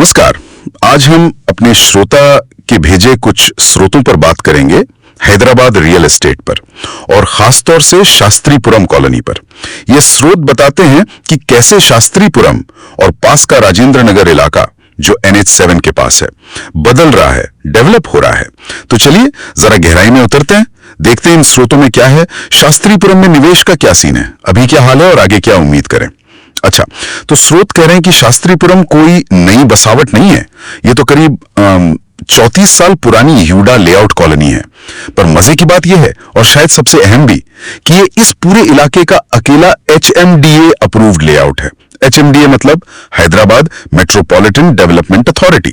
नमस्कार। आज हम अपने श्रोता के भेजे कुछ स्रोतों पर बात करेंगे हैदराबाद रियल एस्टेट पर और खासतौर से शास्त्रीपुरम कॉलोनी पर। ये स्रोत बताते हैं कि कैसे शास्त्रीपुरम और पास का राजेंद्र नगर इलाका जो NH7 के पास है बदल रहा है, डेवलप हो रहा है। तो चलिए जरा गहराई में उतरते हैं, देखते हैं इन स्रोतों में क्या है, शास्त्रीपुरम में निवेश का क्या सीन है, अभी क्या हाल है और आगे क्या उम्मीद करें। अच्छा, तो स्रोत कह रहे हैं कि शास्त्रीपुरम कोई नई बसावट नहीं है, ये तो करीब 34 साल पुरानी ह्यूडा लेआउट कॉलोनी है। पर मजे की बात यह है, और शायद सबसे अहम भी, कि ये इस पूरे इलाके का अकेला HMDA अप्रूव्ड लेआउट है। HMDA मतलब हैदराबाद मेट्रोपॉलिटन डेवलपमेंट अथॉरिटी।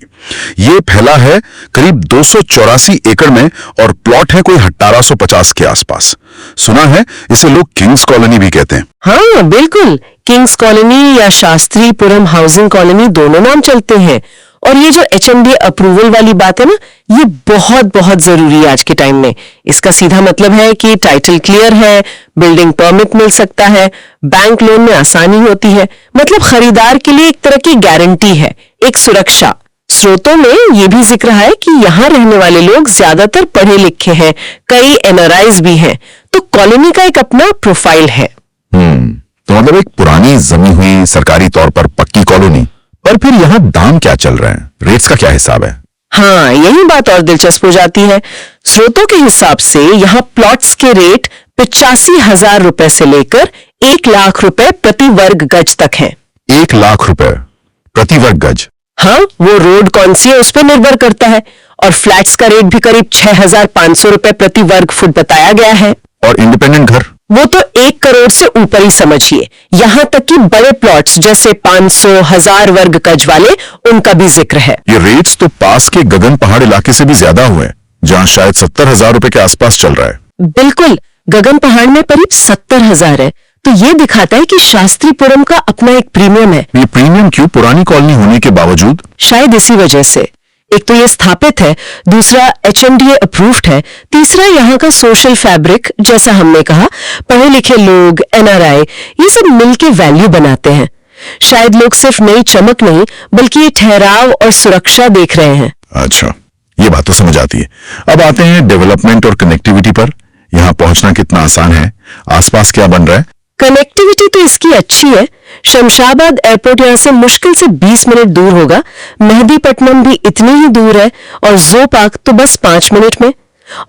ये फैला है करीब 284 एकड़ में और प्लॉट है कोई 1850 के आसपास। सुना है इसे लोग किंग्स कॉलोनी भी कहते हैं। हाँ बिल्कुल, किंग्स कॉलोनी या शास्त्रीपुरम हाउसिंग कॉलोनी दोनों नाम चलते हैं। और ये जो HMDA अप्रूवल वाली बात है ना, ये बहुत बहुत जरूरी है आज के टाइम में। इसका सीधा मतलब है कि टाइटल क्लियर है, बिल्डिंग परमिट मिल सकता है, बैंक लोन में आसानी होती है, मतलब खरीदार के लिए एक तरह की गारंटी है, एक सुरक्षा। स्रोतों में ये भी जिक्र है कि यहाँ रहने वाले लोग ज्यादातर पढ़े लिखे हैं, कई NRIs भी हैं, तो कॉलोनी का एक अपना प्रोफाइल है। तो मतलब एक पुरानी जमी हुई सरकारी तौर पर पक्की कॉलोनी। और फिर यहाँ दाम क्या चल रहे हैं, रेट्स का क्या हिसाब है? हाँ, यही बात और दिलचस्प हो जाती है। स्रोतों के हिसाब से यहाँ प्लॉट्स के रेट 85,000 रुपए से लेकर 1 लाख रुपए प्रति वर्ग गज तक हैं। 1 लाख रुपए प्रति वर्ग गज? हाँ, वो रोड कौन सी है उस पर निर्भर करता है। और फ्लैट्स का रेट भी करीब 6,500 रुपए प्रति वर्ग फुट बताया गया है। और इंडिपेंडेंट घर? वो तो 1 करोड़ से ऊपर ही समझिए। यहाँ तक कि बड़े प्लॉट्स जैसे 500, 1000 वर्ग गज वाले, उनका भी जिक्र है। ये रेट्स तो पास के गगन पहाड़ इलाके से भी ज्यादा हुए, जहाँ शायद 70,000 रुपए के आसपास चल रहा है। बिल्कुल, गगन पहाड़ में करीब 70,000 है। तो ये दिखाता है कि शास्त्रीपुरम का अपना एक प्रीमियम है। ये प्रीमियम क्यों, पुरानी कॉलोनी होने के बावजूद? शायद इसी वजह से। एक तो ये स्थापित है, दूसरा HMDA अप्रूव्ड है, तीसरा यहाँ का सोशल फैब्रिक, जैसा हमने कहा, पढ़े लिखे लोग, NRI, ये सब मिलके वैल्यू बनाते हैं। शायद लोग सिर्फ नई चमक नहीं बल्कि ये ठहराव और सुरक्षा देख रहे हैं। अच्छा, ये बात तो समझ आती है। अब आते हैं डेवलपमेंट और कनेक्टिविटी पर। यहाँ पहुंचना कितना आसान है, आसपास क्या बन रहा है? कनेक्टिविटी तो इसकी अच्छी है। शमशाबाद एयरपोर्ट यहाँ से मुश्किल से 20 मिनट दूर होगा, मेहदीपट्टनम भी इतनी ही दूर है, और जो पार्क तो बस 5 मिनट में।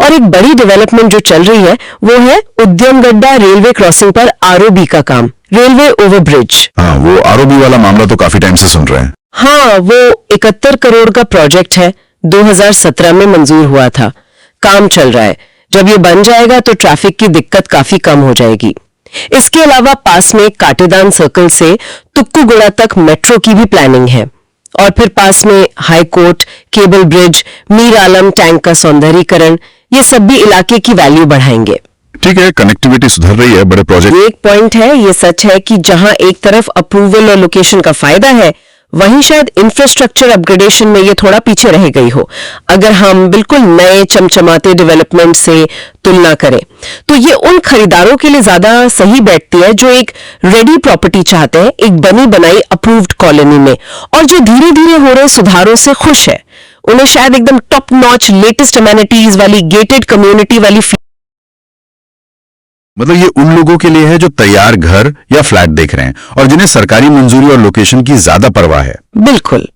और एक बड़ी डेवलपमेंट जो चल रही है वो है उद्यमगड्डा रेलवे क्रॉसिंग पर ROB का काम, रेलवे ओवरब्रिज। हाँ, वो ROB वाला मामला तो काफी टाइम से सुन रहे हैं। हाँ, वो 71 करोड़ का प्रोजेक्ट है, 2017 में मंजूर हुआ था, काम चल रहा है। जब ये बन जाएगा तो ट्रैफिक की दिक्कत काफी कम हो जाएगी। इसके अलावा पास में काटेदान सर्कल से तुक्कुगुड़ा तक मेट्रो की भी प्लानिंग है। और फिर पास में high court, cable bridge, Mir Alam tank का सौंदर्यीकरण, ये सब भी इलाके की वैल्यू बढ़ाएंगे। ठीक है, कनेक्टिविटी सुधर रही है, बड़े प्रोजेक्ट। एक पॉइंट है, ये सच है कि जहां एक तरफ अप्रूवल और लोकेशन का फायदा है, वहीं शायद इंफ्रास्ट्रक्चर अपग्रेडेशन में ये थोड़ा पीछे रह गई हो। अगर हम बिल्कुल नए चमचमाते डेवलपमेंट से तुलना करें तो ये उन खरीदारों के लिए ज्यादा सही बैठती है जो एक रेडी प्रॉपर्टी चाहते हैं, एक बनी बनाई अप्रूव्ड कॉलोनी में, और जो धीरे धीरे हो रहे सुधारों से खुश है। उन्हें शायद एकदम टॉप नॉच लेटेस्ट अमेनिटीज वाली गेटेड कम्युनिटी वाली, मतलब ये उन लोगों के लिए है जो तैयार घर या फ्लैट देख रहे हैं और जिन्हें सरकारी मंजूरी और लोकेशन की ज्यादा परवाह है। बिल्कुल,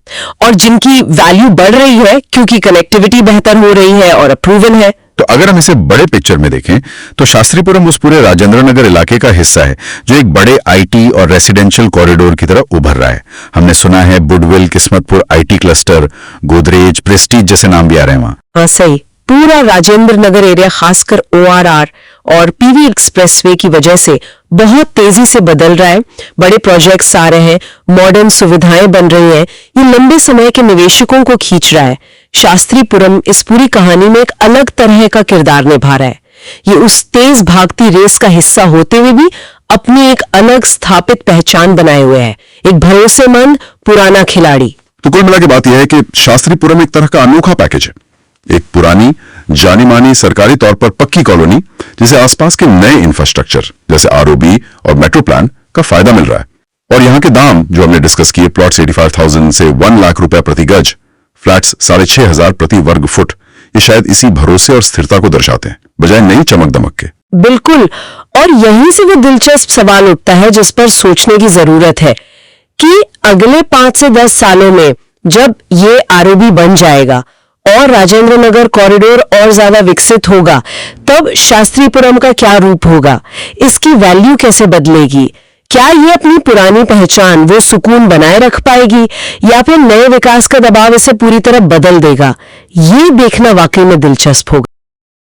और जिनकी वैल्यू बढ़ रही है क्योंकि कनेक्टिविटी बेहतर हो रही है और अप्रूवल है। तो अगर हम इसे बड़े पिक्चर में देखें तो शास्त्रीपुरम उस पूरे राजेंद्र नगर इलाके का हिस्सा है जो एक बड़े IT और रेसिडेंशियल कॉरिडोर की तरह उभर रहा है। हमने सुना है Budvel, Kismatpur IT cluster, Godrej, Prestige जैसे नाम भी आ रहे हैं वहां। हाँ सही, पूरा राजेंद्र नगर एरिया खासकर ORR और PV एक्सप्रेसवे की वजह से बहुत तेजी से बदल रहा है। बड़े प्रोजेक्ट्स आ रहे हैं, मॉडर्न सुविधाएं बन रही हैं, ये लंबे समय के निवेशकों को खींच रहा है। शास्त्रीपुरम इस पूरी कहानी में एक अलग तरह का किरदार निभा रहा है। ये उस तेज भागती रेस का हिस्सा होते हुए भी अपनी एक अलग स्थापित पहचान बनाए हुए है, एक भरोसेमंद पुराना खिलाड़ी। तो कुल मिला के बात यह है कि शास्त्रीपुरम एक तरह का अनोखा पैकेज है, एक पुरानी जानी मानी सरकारी तौर पर पक्की कॉलोनी जिसे आसपास के नए इंफ्रास्ट्रक्चर जैसे ROB और मेट्रो प्लान का फायदा मिल रहा है। और यहाँ के दाम जो हमने डिस्कस किए, प्लॉट्स 85,000 से 1 लाख रुपए प्रति गज, फ्लैट्स 6,500 प्रति वर्ग फुट, ये शायद इसी भरोसे और स्थिरता को दर्शाते हैं बजाय नई चमक दमक के। बिल्कुल, और यहीं से वो दिलचस्प सवाल उठता है जिस पर सोचने की जरूरत है कि अगले 5 से 10 सालों में जब ये आरओबी बन जाएगा और राजेंद्र नगर कॉरिडोर और ज्यादा विकसित होगा, तब शास्त्रीपुरम का क्या रूप होगा, इसकी वैल्यू कैसे बदलेगी, क्या ये अपनी पुरानी पहचान, वो सुकून बनाए रख पाएगी या फिर नए विकास का दबाव इसे पूरी तरह बदल देगा, ये देखना वाकई में दिलचस्प होगा।